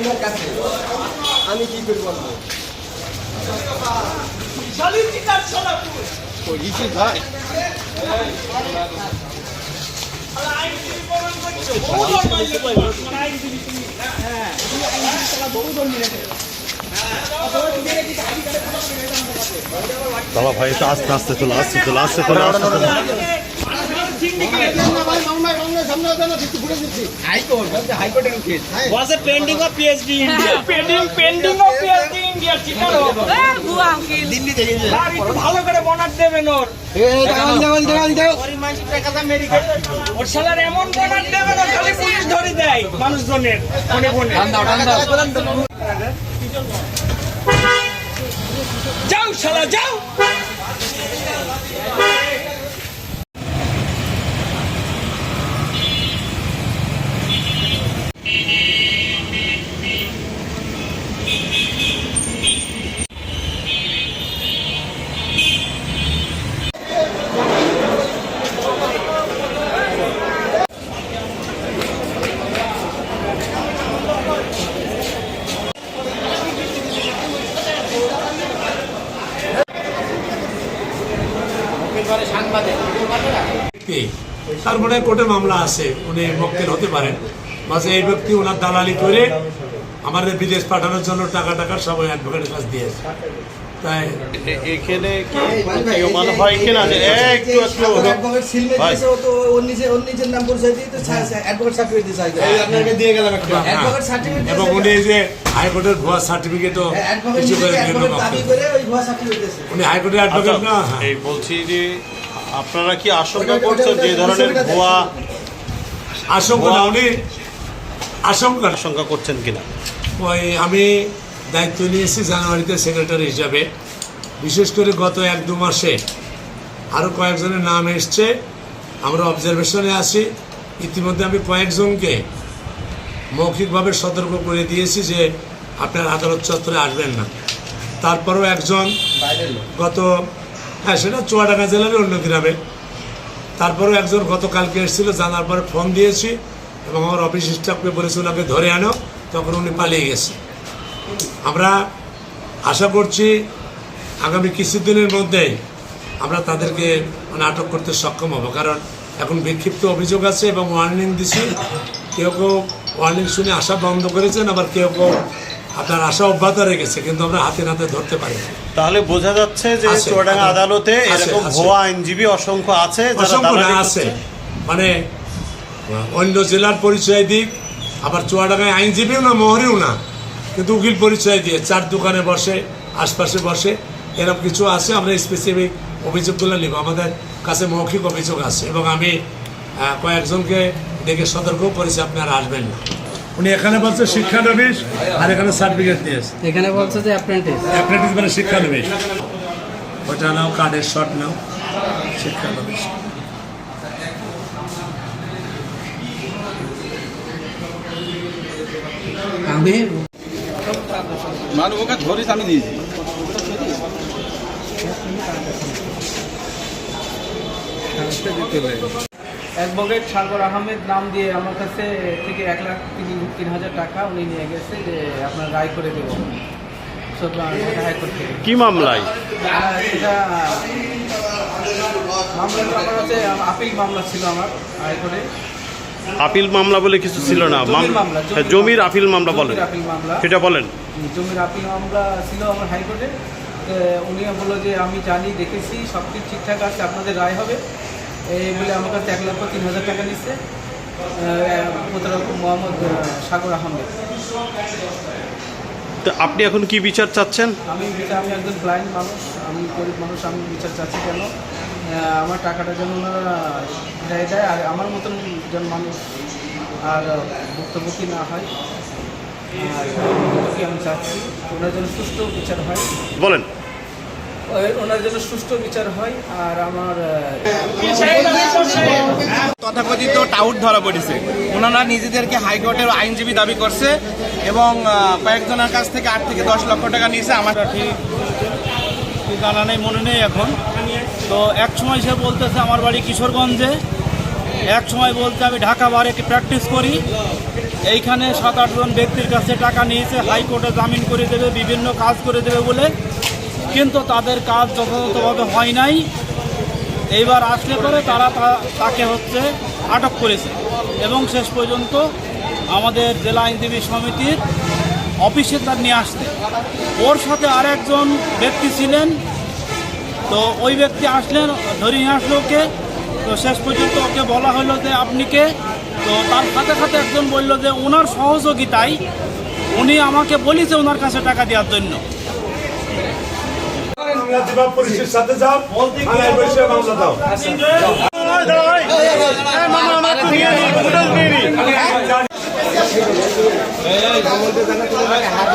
আপনার কাছে আমি কি করে বলবো বাবা ভাই একটু আস্তে আস্তে চলো আস্তে চলো আস্তে চলো আস্তে চলো ভালো করে বনার দেবেন ওর এমন বনার দেবেন খালি পুলিশ ধরে দেয় মানুষজনের মনে মনে যাও শালা যাও তারপরে কোর্টে মামলা আছে, উনি মক্কেল হতে পারেন, বাস এই ব্যক্তি ওনার দালালি করে আমাদের বিদেশ পাঠানোর জন্য টাকা সবাই অ্যাডভোকেটের কাছে দিয়েছে। তাই এখানে মনে হয় কিনা যে একটু একটু এবং উনি যে হাইকোর্টের ভুয়া সার্টিফিকেটও কিছু করে উনি হাইকোর্টের অ্যাডভোকেট না। এই বলছি যে আপনারা কি আশঙ্কা করছেন যে ধরনের ভুয়া আশঙ্কা করছেন কিনা? ওই আমি দায়িত্ব নিয়েছি জানুয়ারিতে সেক্রেটারি হিসাবে, বিশেষ করে গত 1-2 মাসে আরও কয়েকজনের নাম এসছে, আমরা অবজারভেশনে আছি। ইতিমধ্যে আমি কয়েকজনকে মৌখিকভাবে সতর্ক করে দিয়েছি যে আপনার আদালত চত্বরে আসবেন না। তারপরেও একজন গত সেটা চুয়াডাঙ্গা জেলার অন্য গ্রামে, তারপরেও একজন গতকালকে এসেছিল, জানার পরে ফোন দিয়েছি এবং আমার অফিস স্টাফকে বলেছি ওনাকে ধরে আনো, তখন উনি পালিয়ে গেছে। আমরা আশা করছি আগামী কিছুদিনের মধ্যেই আমরা তাদেরকে আটক করতে সক্ষম হব, কারণ এখন বিক্ষিপ্ত অভিযোগ আছে এবং ওয়ার্নিং দিছি। কেউ ওয়ার্নিং শুনে আশা বন্ধ করেছেন, আবার কেউ আপনার আশা অব্যাহত রেখেছে, কিন্তু আমরা হাতে নাতে ধরতে পারি। তাহলে বোঝা যাচ্ছে যে চুয়াডাঙ্গা আদালতে এরকম ভুয়া আইনজীবী অসংখ্য আছে, আছে মানে অন্য জেলার পরিচয় দিক, আবার চুয়াডাঙ্গায় আইনজীবীও না মোহরেও না, কিন্তু উকিল পরিচয় দিয়ে 4 দোকানে বসে, আশপাশে বসে, এরকম কিছু আছে। আমরা স্পেসিফিক অভিযোগগুলো নিব, আমাদের কাছে মৌখিক অভিযোগ আছে এবং আমি কয়েকজনকে দেখে সতর্ক করেছি আপনারা আসবেন না। উনি এখানে বলছে শিক্ষানবিশ আর এখানে সার্টিফিকেট দিয়েছে, এখানে বলছে যে অ্যাপ্রেন্টিস মানে শিক্ষানবিশ। ওটা নাও, কার্ডের শট নাও, শিক্ষানবিশ। আমি মানবকে ধরিস আমি দিয়েছি। অ্যাডভোকেট সাগর আহমেদ নাম দিয়ে আমার কাছে থেকে 1,03,000 টাকা উনি নিয়ে গেছে যে আপনার রায় করে দেবো হাইকোর্ট থেকে। কি মামলায়? সেটা মামলাটা আমার কাছে আপিল মামলা ছিল আমার হাইকোর্টে। আপিল মামলা বলে কিছু ছিল না, জমির আপিল মামলা বলেন, সেটা বলেন। জমির আপিল মামলা ছিল আমার হাইকোর্টে। উনি বললো যে আমি জানি, দেখেছি, সব কিছু ঠিকঠাক আছে, আপনাদের রায় হবে এই বলে আমার কাছে 1,03,000 টাকা নিচ্ছে প্রতারক মোহাম্মদ সাগর আহমেদ। তো আপনি এখন কি বিচার চাচ্ছেন? আমি একজন ব্লাইন্ড মানুষ, আমি গরিব মানুষ, আমি বিচার চাচ্ছি কেন আমার টাকাটা যেন ওনারা দেয় আর আমার মতন যেন মানুষ আর ভুক্তভোগী না হয়। আর আমি চাচ্ছি ওনার জন্য সুষ্ঠু বিচার হয়। বলেন। ওনার জন্য সুষ্ঠু বিচার হয়। আর আমার তথাকথিত টাউট ধরা পড়েছে, ওনারা নিজেদেরকে হাইকোর্টের আইনজীবী দাবি করছে এবং কয়েকজনের কাছ থেকে 8 থেকে 10 লক্ষ টাকা নিয়েছে। আমার ঠিক জানা নেই, মনে নেই এখন। তো এক সময় সে বলতেছে আমার বাড়ি কিশোরগঞ্জে, এক সময় বলতে আমি ঢাকা বারে প্র্যাকটিস করি, এইখানে 7-8 জন ব্যক্তির কাছে টাকা নিয়েছে, হাইকোর্টে জামিন করে দেবে, বিভিন্ন কাজ করে দেবে বলে, কিন্তু তাদের কাজ যথাযথভাবে হয় নাই। এইবার আসলে পরে তারা তাকে হচ্ছে আটক করেছে এবং শেষ পর্যন্ত আমাদের জেলা আইনজীবী সমিতির অফিসে তার নিয়ে আসতে, ওর সাথে আর একজন ব্যক্তি ছিলেন। তো ওই ব্যক্তি আসলেন, ধরে নিয়ে আসলো ওকে। তো শেষ পর্যন্ত ওকে বলা হলো যে আপনি কে? তো তার সাথে সাথে একজন বলল যে ওনার সহযোগিতায় উনি আমাকে বলেছে ওনার কাছে টাকা দেওয়ার জন্য। পুলিশের সাথে যাও, থানায় বসে মামলা দাও। এই